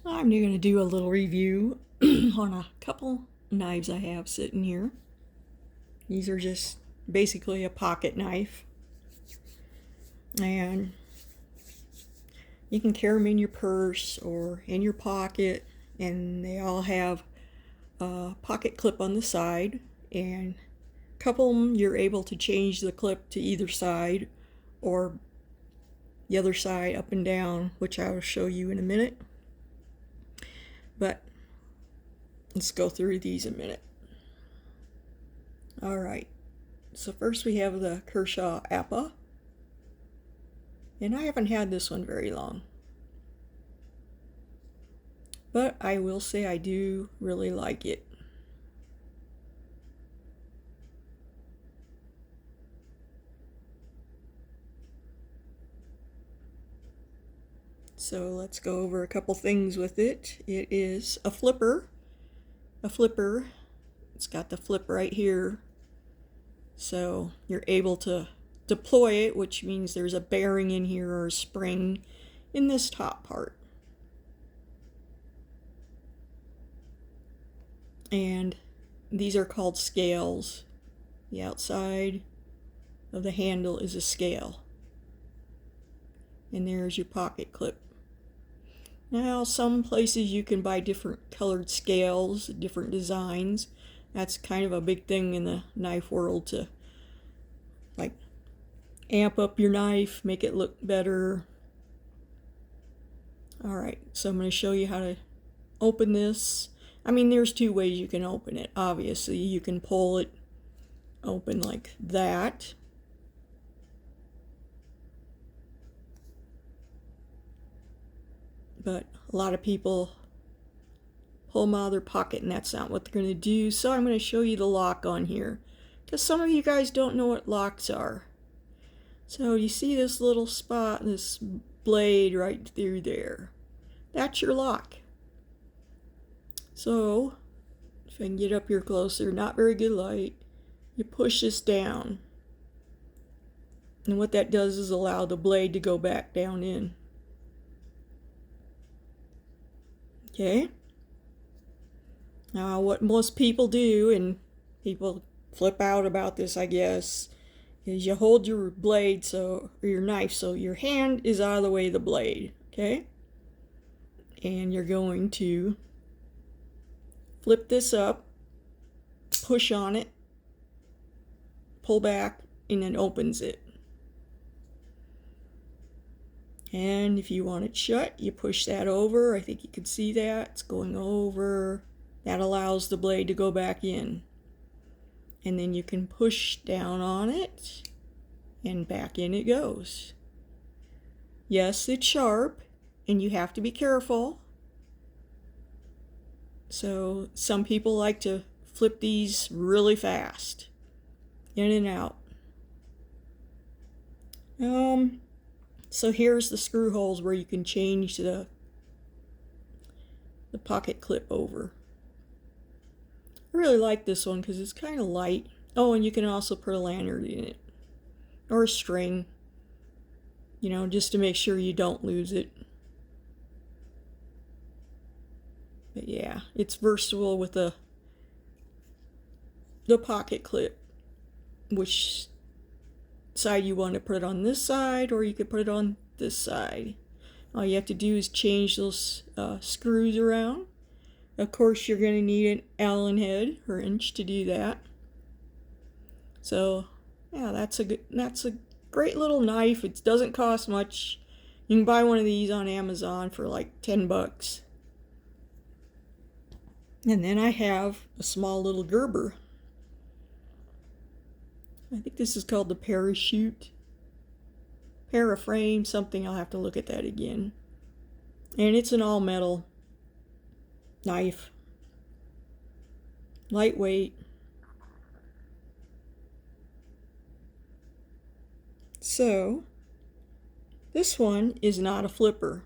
I'm going to do a little review on a couple knives I have sitting here. These are just basically a pocket knife, and you can carry them in your purse or in your pocket, and they all have a pocket clip on the side, and a couple of them you're able to change the clip to either side or the other side up and down, which I will show you in a minute. But let's go through these a minute. Alright, so first we have the Kershaw Appa, and I haven't had this one very long, but I will say I do really like it. So let's go over a couple things with it. It is a flipper. It's got the flip right here, so you're able to deploy it, which means there's a bearing in here or a spring in this top part. And these are called scales. The outside of the handle is a scale. And there's your pocket clip. Now, some places you can buy different colored scales, different designs. That's kind of a big thing in the knife world, to like amp up your knife, make it look better. Alright, so I'm going to show you how to open this. I mean, there's two ways you can open it. Obviously, you can pull it open like that. But a lot of people pull them out of their pocket, and that's not what they're going to do. So I'm going to show you the lock on here, because some of you guys don't know what locks are. So you see this little spot, this blade right through there. That's your lock. So if I can get up here closer, not very good light, you push this down. And what that does is allow the blade to go back down in. Okay. Now, what most people do, and people flip out about this, I guess, is you hold your blade, or your knife, so your hand is out of the way of the blade, okay? And you're going to flip this up, push on it, pull back, and it opens it. And if you want it shut, you push that over. I think you can see that. It's going over. That allows the blade to go back in. And then you can push down on it, and back in it goes. Yes, it's sharp, and you have to be careful. So some people like to flip these really fast, in and out. So here's the screw holes where you can change the pocket clip over. I really like this one because it's kind of light. Oh, and you can also put a lanyard in it, or a string, you know, just to make sure you don't lose it. But yeah, it's versatile with the pocket clip, which side you want to put it on, this side, or you could put it on this side. All you have to do is change those screws around. Of course, you're going to need an Allen head or inch to do that. So yeah, that's a great little knife. It doesn't cost much. You can buy one of these on Amazon for like 10 bucks. And then I have a small little Gerber. I think this is called the Parachute. Paraframe, something. I'll have to look at that again. And it's an all metal knife. Lightweight. So, this one is not a flipper.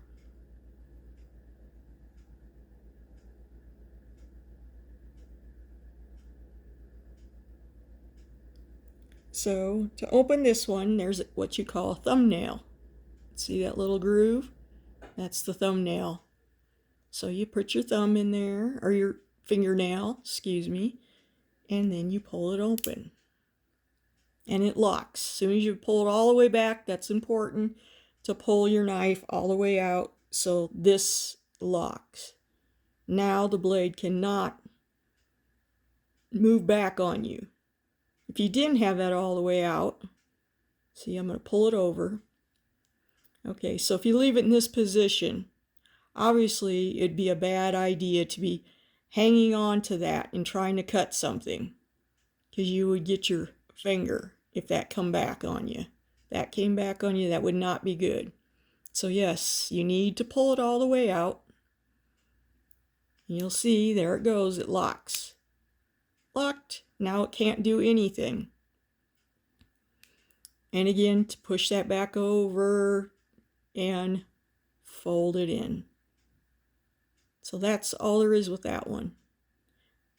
So to open this one, there's what you call a thumbnail. See that little groove? That's the thumbnail. So you put your thumb in there, or your fingernail, excuse me, and then you pull it open. And it locks. As soon as you pull it all the way back, that's important to pull your knife all the way out so this locks. Now the blade cannot move back on you. If you didn't have that all the way out, see, I'm going to pull it over. Okay, so if you leave it in this position, obviously it'd be a bad idea to be hanging on to that and trying to cut something, because you would get your finger if that come back on you. If that came back on you, that would not be good. So yes, you need to pull it all the way out. You'll see, there it goes, it locks. Locked. Now it can't do anything. And again, to push that back over and fold it in. So that's all there is with that one.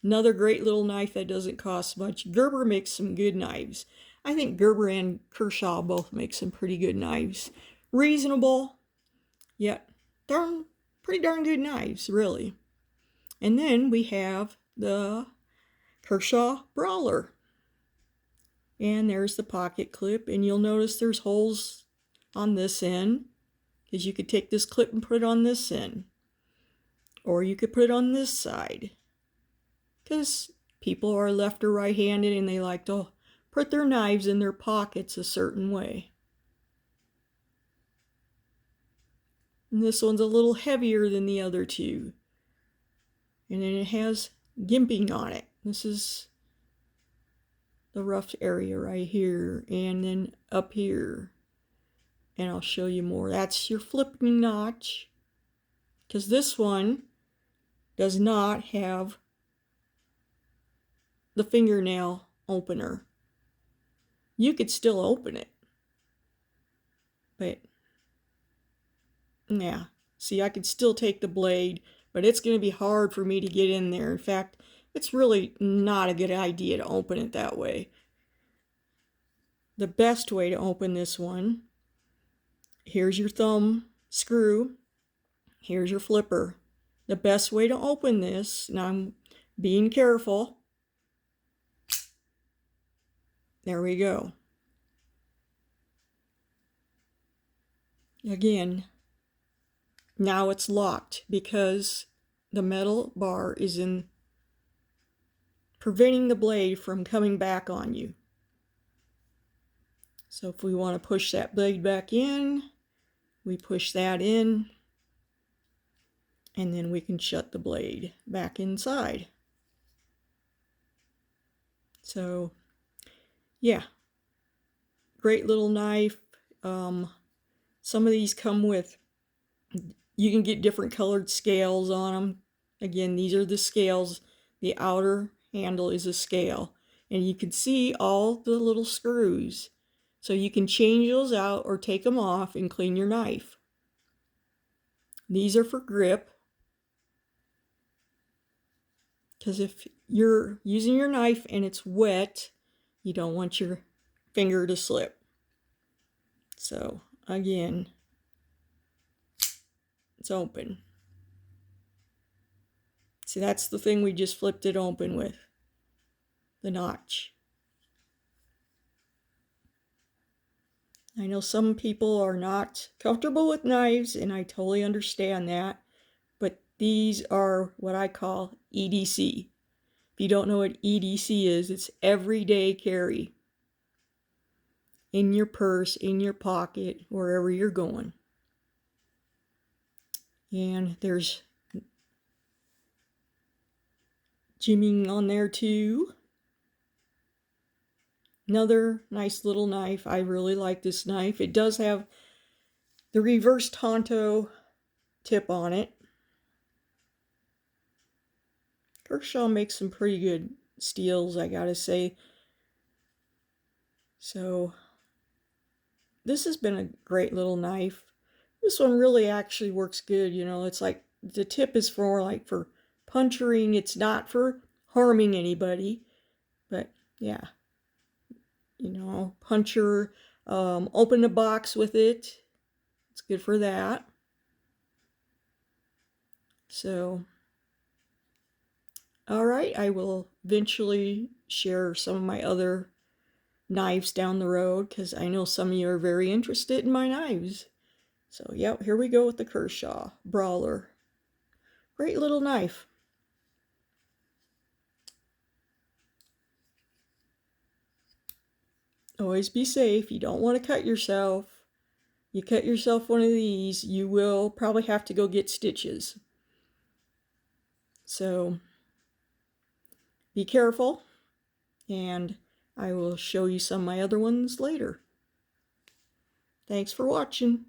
Another great little knife that doesn't cost much. Gerber makes some good knives. I think Gerber and Kershaw both make some pretty good knives. Reasonable, yet pretty darn good knives, really. And then we have the Kershaw Brawler. And there's the pocket clip, and you'll notice there's holes on this end, because you could take this clip and put it on this end. Or you could put it on this side, because people are left or right-handed and they like to put their knives in their pockets a certain way. And this one's a little heavier than the other two. And then it has gimping on it. This is the rough area right here, and then up here. And I'll show you more. That's your flipping notch, because this one does not have the fingernail opener. You could still open it, but yeah, see, I could still take the blade, but it's going to be hard for me to get in there. In fact, it's really not a good idea to open it that way. The best way to open this one, here's your thumb screw, here's your flipper. The best way to open this, now I'm being careful. There we go. Again, now it's locked because the metal bar is preventing the blade from coming back on you. So if we want to push that blade back in, we push that in, and then we can shut the blade back inside. So yeah, great little knife. Some of these come with, you can get different colored scales on them. Again, these are the scales. The outer handle is a scale, and you can see all the little screws. So you can change those out or take them off and clean your knife. These are for grip, because if you're using your knife and it's wet, you don't want your finger to slip. So again, it's open. See, that's the thing we just flipped it open with, the notch. I know some people are not comfortable with knives, and I totally understand that, but these are what I call EDC. If you don't know what EDC is, it's everyday carry. In your purse, in your pocket, wherever you're going. And there's jimming on there too. Another nice little knife. I really like this knife. It does have the reverse Tonto tip on it. Kershaw makes some pretty good steels, I gotta say. So this has been a great little knife. This one really actually works good. You know, it's like the tip is for puncturing. It's not for harming anybody, but yeah, you know, puncher. Open a box with it. It's good for that. So, all right, I will eventually share some of my other knives down the road because I know some of you are very interested in my knives. So, yep, here we go with the Kershaw Brawler. Great little knife. Always be safe. You don't want to cut yourself. You cut yourself one of these, you will probably have to go get stitches. So be careful, and I will show you some of my other ones later. Thanks for watching.